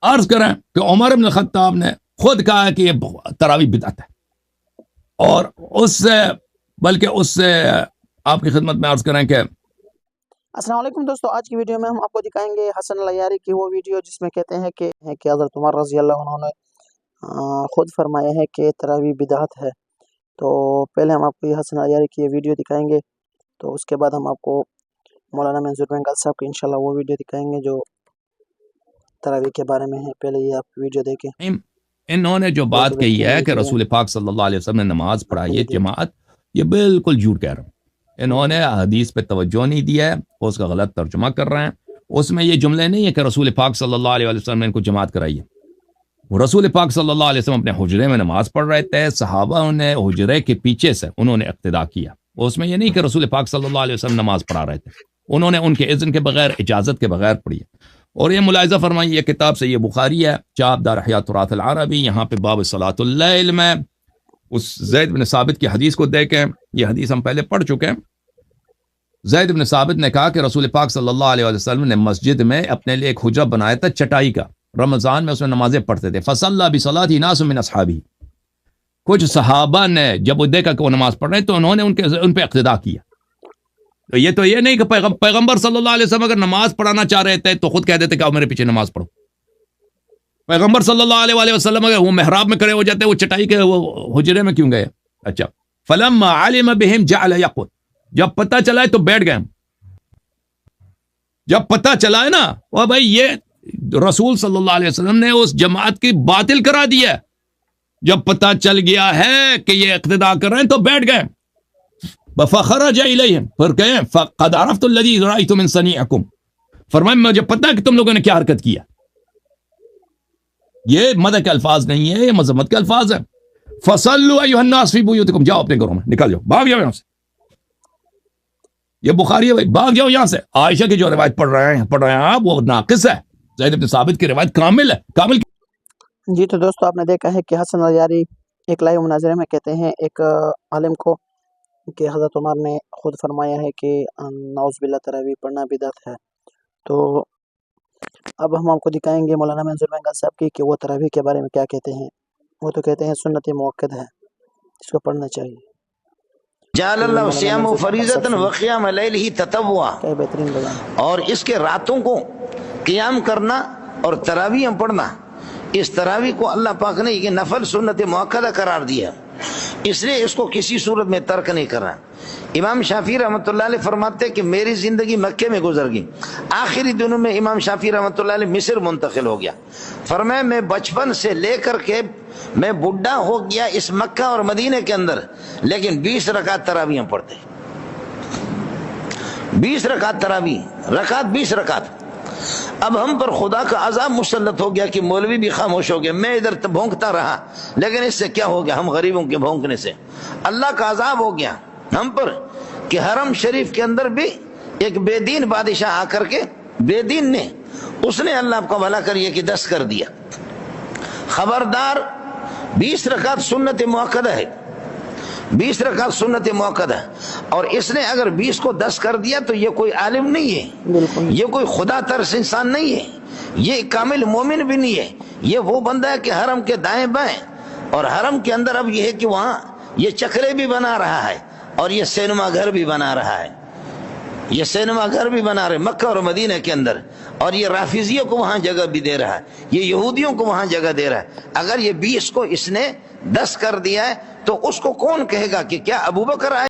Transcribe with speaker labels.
Speaker 1: عرض کریں کہ عمر بن الخطاب نے خود کہا کہ یہ تراویح بدعت ہے، اور اس سے آپ کی خدمت میں عرض کریں کہ
Speaker 2: السلام علیکم دوستو، آج کی ویڈیو میں ہم آپ کو دکھائیں گے حسن العیاری کی وہ ویڈیو جس میں کہتے ہیں کہ حضرت عمر رضی اللہ عنہ نے خود فرمایا ہے کہ تراویح بدعت ہے۔ تو پہلے ہم آپ کو یہ حسن العیاری کی یہ ویڈیو دکھائیں گے، تو اس کے بعد ہم آپ کو مولانا منظور بنگال صاحب کی انشاءاللہ وہ ویڈیو دکھائیں گے جو تراویح کے بارے میں ہے۔ پہلے یہ آپ ویڈیو دیکھیں۔
Speaker 1: انہوں نے جو بات کہی ہے کہ رسول پاک صلی اللہ علیہ وسلم نے نماز پڑھائی ہے جماعت، یہ بالکل جھوٹ کہہ رہے ہیں۔ انہوں نے حدیث پہ توجہ نہیں دیا ہے، اس کا غلط ترجمہ کر رہے ہیں۔ اس میں یہ جملے نہیں ہے کہ رسول پاک صلی اللہ علیہ وسلم نے ان کو جماعت کرائی ہے۔ وہ رسول پاک صلی اللہ علیہ وسلم اپنے حجرے میں نماز پڑھ رہے تھے، صحابہ نے حجرے کے پیچھے سے انہوں نے اقتداء کیا۔ اس میں یہ نہیں کہ رسول پاک صلی اللہ علیہ وسلم نماز پڑھا رہے تھے، انہوں نے ان کے اذن کے بغیر، اجازت کے بغیر پڑھی ہے۔ اور یہ ملاحظہ فرمائیے، یہ کتاب سے یہ بخاری ہے، چاپ دار احیاء تراث العربی، یہاں پہ باب صلاۃ اللیل میں اس زید بن ثابت کی حدیث کو دیکھیں۔ یہ حدیث ہم پہلے پڑھ چکے ہیں۔ زید بن ثابت نے کہا کہ رسول پاک صلی اللہ علیہ وسلم نے مسجد میں اپنے لیے ایک حجرہ بنایا تھا چٹائی کا، رمضان میں اس میں نمازیں پڑھتے تھے۔ فصلی بصلاۃ ناس من اصحابہ، کچھ صحابہ نے جب وہ دیکھا کہ وہ نماز پڑھ رہے ہیں تو انہوں نے ان پہ اقتداء کیا۔ تو یہ نہیں کہ پیغمبر صلی اللہ علیہ وسلم اگر نماز پڑھانا چاہ رہے تھے تو خود کہہ دیتے کہ آؤ میرے پیچھے نماز پڑھو۔ پیغمبر صلی اللہ علیہ وسلم اگر وہ محراب میں کھڑے ہو جاتے، وہ چٹائی کے وہ حجرے میں کیوں گئے؟ اچھا، فلما علم بهم جعل يقول، جب پتہ چلا ہے تو بیٹھ گئے۔ جب پتہ چلا ہے نا، وہ بھائی یہ رسول صلی اللہ علیہ وسلم نے اس جماعت کی باطل کرا دی ہے، جب پتہ چل گیا ہے کہ یہ اقتداء کر رہے ہیں تو بیٹھ گئے۔ فخرج الیہم، پھر کہیں فقد عرفت الذی رأیت من صنیعکم، فرمایا مجھے پتہ ہے کہ تم لوگوں نے کیا حرکت کیا۔ یہ مدح کے الفاظ نہیں ہے، یہ مذمت کے الفاظ ہیں۔ فصلوا ایھا الناس فی بیوتکم، جاؤ اپنے گھروں میں، نکل جاؤ، بھاگ جاؤ یہاں سے۔ یہ بخاری ہے بھائی، بھاگ جاؤ یہاں سے۔ عائشہ کی جو روایت پڑھ رہے ہیں آپ، وہ ناقص ہے۔ زید بن ثابت کی روایت کامل ہے، کامل۔
Speaker 2: جی تو دوستو، آپ نے دیکھا ہے کہ حسن العیاری ایک لائیو مناظرے میں کہتے ہیں ایک عالم کو کہ حضرت عمر نے خود فرمایا ہے کہ نعوذ باللہ تراویح پڑھنا بدعت ہے۔ تو اب ہم آپ کو دکھائیں گے مولانا منظور بنگال صاحب کی کہ وہ تراویح کے بارے میں کیا کہتے ہیں۔ وہ تو کہتے ہیں سنت موقد ہے، اس کو پڑھنا چاہیے۔
Speaker 3: جعل اللہ صیام فریضۃ وقیام لیلہ تطوعا،
Speaker 2: بہترین بیان۔
Speaker 3: اور اس کے راتوں کو قیام کرنا اور تراویح پڑھنا، اس تراویح کو اللہ پاک نے یہ نفل سنت مؤکدہ قرار دیا، اس لیے اس کو کسی صورت میں ترک نہیں کرنا۔ امام شافعی رحمۃ اللہ علیہ فرماتے کہ میری زندگی مکے میں گزر گئی، آخری دنوں میں امام شافعی رحمۃ اللہ علیہ مصر منتقل ہو گیا۔ فرمایا میں بچپن سے لے کر کے میں بڈھا ہو گیا اس مکہ اور مدینے کے اندر، لیکن 20 رکعت تراویح پڑھتے، 20 رکعت تراویح، رکعت 20 رکعت۔ اب ہم پر خدا کا عذاب مسلط ہو گیا کہ مولوی بھی خاموش ہو گیا، میں ادھر بھونکتا رہا، لیکن اس سے کیا ہو گیا؟ ہم غریبوں کے بھونکنے سے اللہ کا عذاب ہو گیا ہم پر کہ حرم شریف کے اندر بھی ایک بے دین بادشاہ آ کر کے، بے دین نے، اس نے اللہ کا بھلا کر یہ کہ 10 کر دیا۔ خبردار، 20 رکعت سنت موقدہ ہے، 20 رکعت سنت موقدہ، اور اس نے اگر 20 کو 10 کر دیا تو یہ کوئی عالم نہیں ہے، یہ کوئی خدا ترس انسان نہیں ہے، یہ کامل مومن بھی نہیں ہے، یہ وہ بندہ ہے کہ حرم کے دائیں بائیں، اور حرم کے اندر اب یہ ہے کہ وہاں یہ چکرے بھی بنا رہا ہے اور یہ سینما گھر بھی بنا رہا ہے، یہ سینما گھر بھی بنا رہے مکہ اور مدینہ کے اندر، اور یہ رافضیوں کو وہاں جگہ بھی دے رہا ہے، یہ یہودیوں کو وہاں جگہ دے رہا ہے۔ اگر یہ 20 کو اس نے 10 کر دیا ہے تو اس کو کون کہے گا کہ کیا ابو بکر آئے